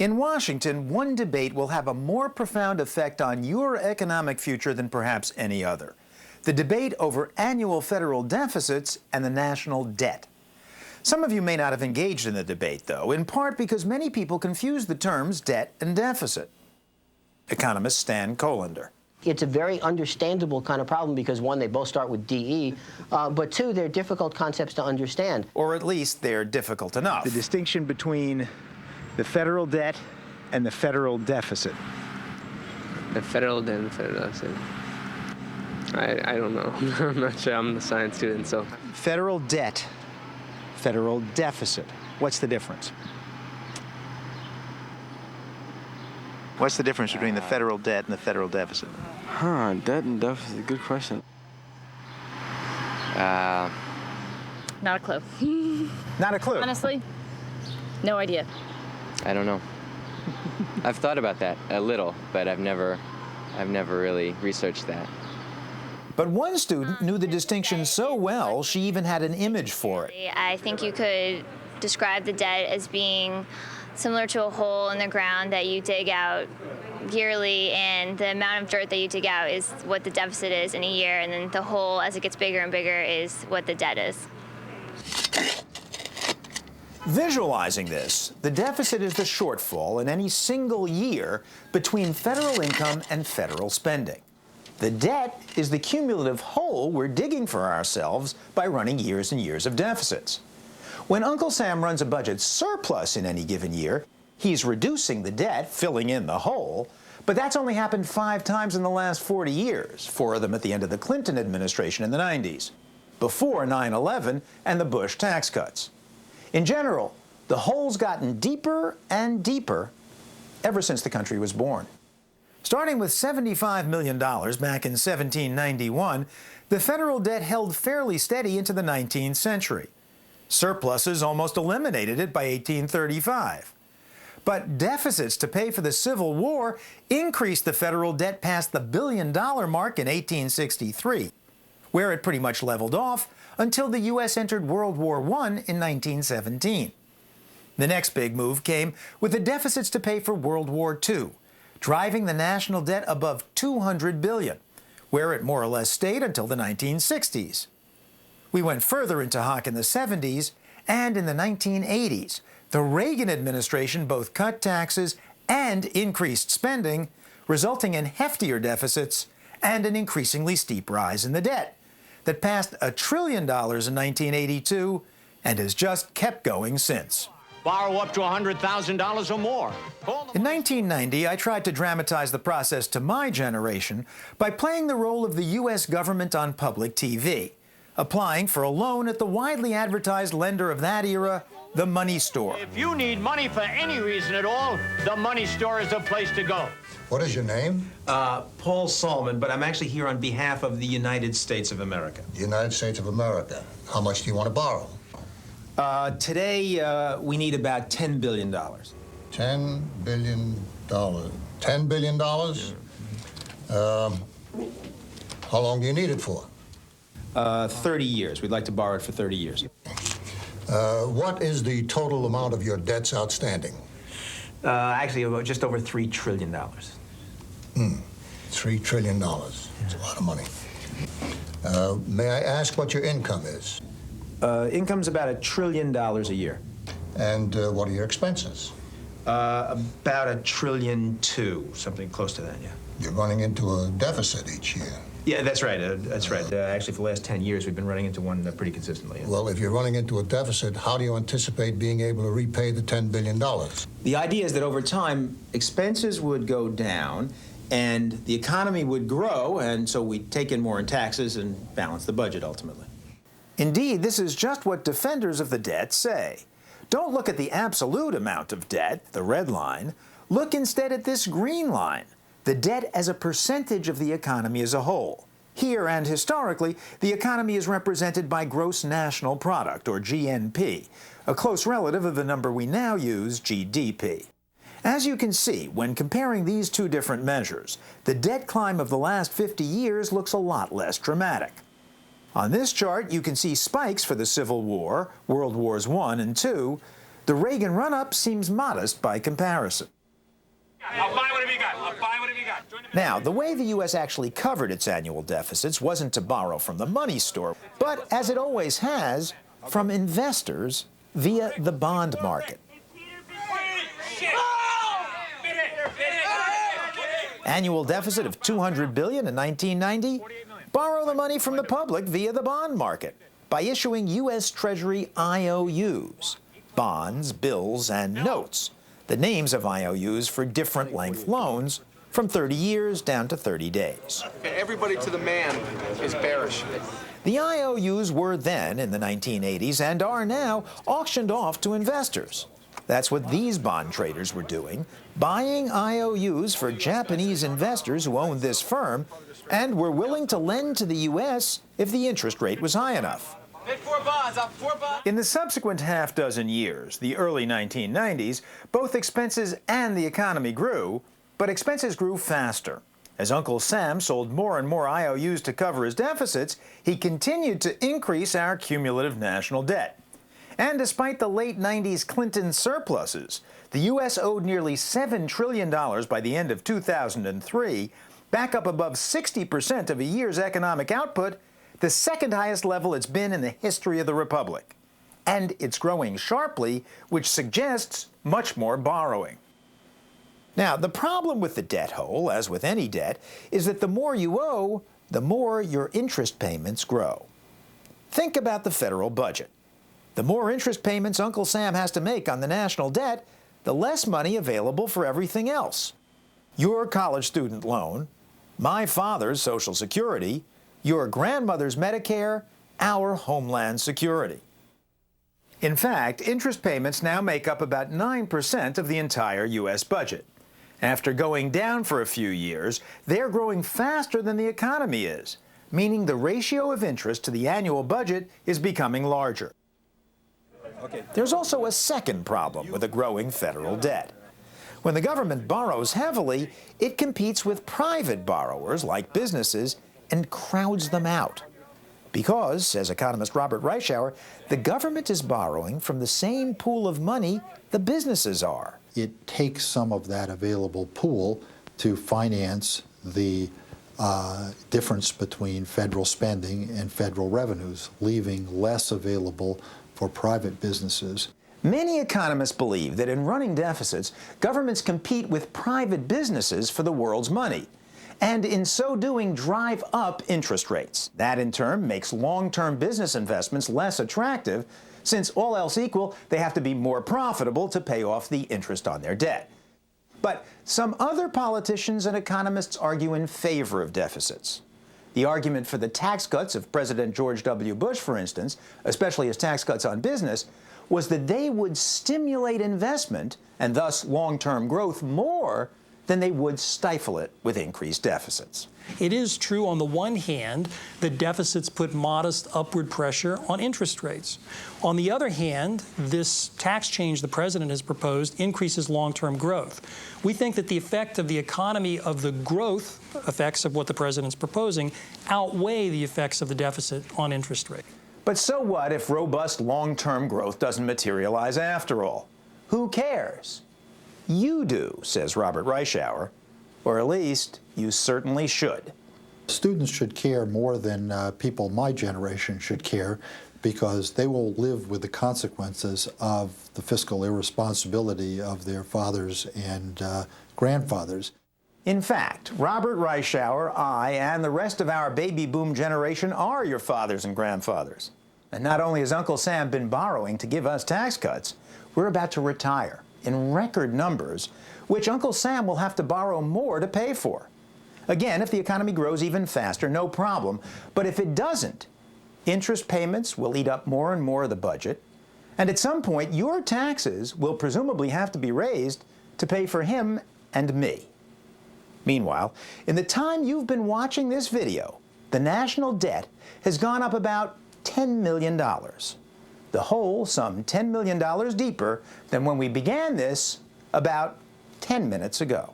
In Washington, one debate will have a more profound effect on your economic future than perhaps any other. The debate over annual federal deficits and the national debt. Some of you may not have engaged in the debate, though, in part because many people confuse the terms debt and deficit. Economist Stan Kolander. It's a very understandable kind of problem because, one, they both start with DE, but two, they're difficult concepts to understand. Or at least they're difficult enough. The distinction between the federal debt and the federal deficit. The federal debt and the federal deficit. I don't know. I'm not sure. I'm a science student, so. Federal debt, federal deficit. What's the difference? What's the difference between the federal debt and the federal deficit? Debt and deficit. Good question. Not a clue. Not a clue. Honestly, no idea. I don't know. I've thought about that a little, but I've never really researched that. But one student knew the distinction so well, she even had an image for it. I think you could describe the debt as being similar to a hole in the ground that you dig out yearly, and the amount of dirt that you dig out is what the deficit is in a year, and then the hole, as it gets bigger and bigger, is what the debt is. Visualizing this, the deficit is the shortfall in any single year between federal income and federal spending. The debt is the cumulative hole we're digging for ourselves by running years and years of deficits. When Uncle Sam runs a budget surplus in any given year, he's reducing the debt, filling in the hole, but that's only happened 5 times in the last 40 years, 4 of them at the end of the Clinton administration in the 90s, before 9/11 and the Bush tax cuts. In general, the hole's gotten deeper and deeper ever since the country was born. Starting with $75 million back in 1791, the federal debt held fairly steady into the 19th century. Surpluses almost eliminated it by 1835. But deficits to pay for the Civil War increased the federal debt past the billion-dollar mark in 1863, where it pretty much leveled off until the U.S. entered World War I in 1917. The next big move came with the deficits to pay for World War II, driving the national debt above $200 billion, where it more or less stayed until the 1960s. We went further into hock in the 70s, and in the 1980s, the Reagan administration both cut taxes and increased spending, resulting in heftier deficits and an increasingly steep rise in the debt that passed $1 trillion in 1982 and has just kept going since. Borrow up to $100,000 or more. In 1990, I tried to dramatize the process to my generation by playing the role of the U.S. government on public TV, applying for a loan at the widely advertised lender of that era, the Money Store. If you need money for any reason at all, the Money Store is the place to go. What is your name? Paul Solomon, but I'm actually here on behalf of the United States of America. The United States of America. How much do you want to borrow? Today, we need about $10 billion. $10 billion. $10 billion? How long do you need it for? 30 years. We'd like to borrow it for 30 years. What is the total amount of your debts outstanding? Actually, just over $3 trillion. $3 trillion. That's a lot of money. May I ask what your income is? Income's about $1 trillion a year. And what are your expenses? About $1.2 trillion, something close to that, yeah. You're running into a deficit each year. Yeah, that's right. That's right. Actually, for the last 10 years, we've been running into one pretty consistently. Yeah. Well, if you're running into a deficit, how do you anticipate being able to repay the $10 billion? The idea is that over time, expenses would go down, and the economy would grow, and so we'd take in more in taxes and balance the budget, ultimately. Indeed, this is just what defenders of the debt say. Don't look at the absolute amount of debt, the red line. Look instead at this green line, the debt as a percentage of the economy as a whole. Here and historically, the economy is represented by gross national product, or GNP, a close relative of the number we now use, GDP. As you can see, when comparing these two different measures, the debt climb of the last 50 years looks a lot less dramatic. On this chart, you can see spikes for the Civil War, World Wars I and II, The Reagan run-up seems modest by comparison. I'll buy whatever you got. I'll buy whatever you got. Now, the way the U.S. actually covered its annual deficits wasn't to borrow from the money store, but, as it always has, from investors via the bond market. Annual deficit of $200 billion in 1990? Borrow the money from the public via the bond market by issuing U.S. Treasury IOUs, bonds, bills, and notes, the names of IOUs for different length loans, from 30 years down to 30 days. Everybody to the man is bearish. The IOUs were then, in the 1980s, and are now, auctioned off to investors. That's what these bond traders were doing, buying IOUs for Japanese investors who owned this firm and were willing to lend to the U.S. if the interest rate was high enough. Hey, 4 bonds, I'll 4 bonds. In the subsequent half-dozen years, the early 1990s, both expenses and the economy grew, but expenses grew faster. As Uncle Sam sold more and more IOUs to cover his deficits, he continued to increase our cumulative national debt. And despite the late 90s Clinton surpluses, the U.S. owed nearly $7 trillion by the end of 2003, back up above 60% of a year's economic output, the second highest level it's been in the history of the Republic. And it's growing sharply, which suggests much more borrowing. Now, the problem with the debt hole, as with any debt, is that the more you owe, the more your interest payments grow. Think about the federal budget. The more interest payments Uncle Sam has to make on the national debt, the less money available for everything else. Your college student loan, my father's Social Security, your grandmother's Medicare, our Homeland Security. In fact, interest payments now make up about 9% of the entire U.S. budget. After going down for a few years, they're growing faster than the economy is, meaning the ratio of interest to the annual budget is becoming larger. There's also a second problem with a growing federal debt. When the government borrows heavily, it competes with private borrowers, like businesses, and crowds them out. Because, says economist Robert Reischauer, the government is borrowing from the same pool of money the businesses are. It takes some of that available pool to finance the difference between federal spending and federal revenues, leaving less available for private businesses. Many economists believe that in running deficits, governments compete with private businesses for the world's money, and in so doing drive up interest rates. That in turn makes long-term business investments less attractive, since all else equal, they have to be more profitable to pay off the interest on their debt. But some other politicians and economists argue in favor of deficits. The argument for the tax cuts of President George W. Bush, for instance, especially his tax cuts on business, was that they would stimulate investment and thus long-term growth more than they would stifle it with increased deficits. It is true, on the one hand, that deficits put modest upward pressure on interest rates. On the other hand, this tax change the president has proposed increases long-term growth. We think that the effect of the economy of the growth effects of what the president's proposing outweigh the effects of the deficit on interest rate. But so what if robust long-term growth doesn't materialize after all? Who cares? You do, says Robert Reischauer, or at least you certainly should. Students should care more than people my generation should care, because they will live with the consequences of the fiscal irresponsibility of their fathers and grandfathers. In fact, Robert Reischauer, I, and the rest of our baby boom generation are your fathers and grandfathers. And not only has Uncle Sam been borrowing to give us tax cuts, we're about to retire in record numbers, which Uncle Sam will have to borrow more to pay for. Again, if the economy grows even faster, no problem. But if it doesn't, interest payments will eat up more and more of the budget, and at some point, your taxes will presumably have to be raised to pay for him and me. Meanwhile, in the time you've been watching this video, the national debt has gone up about $10 million. The hole some $10 million deeper than when we began this about 10 minutes ago.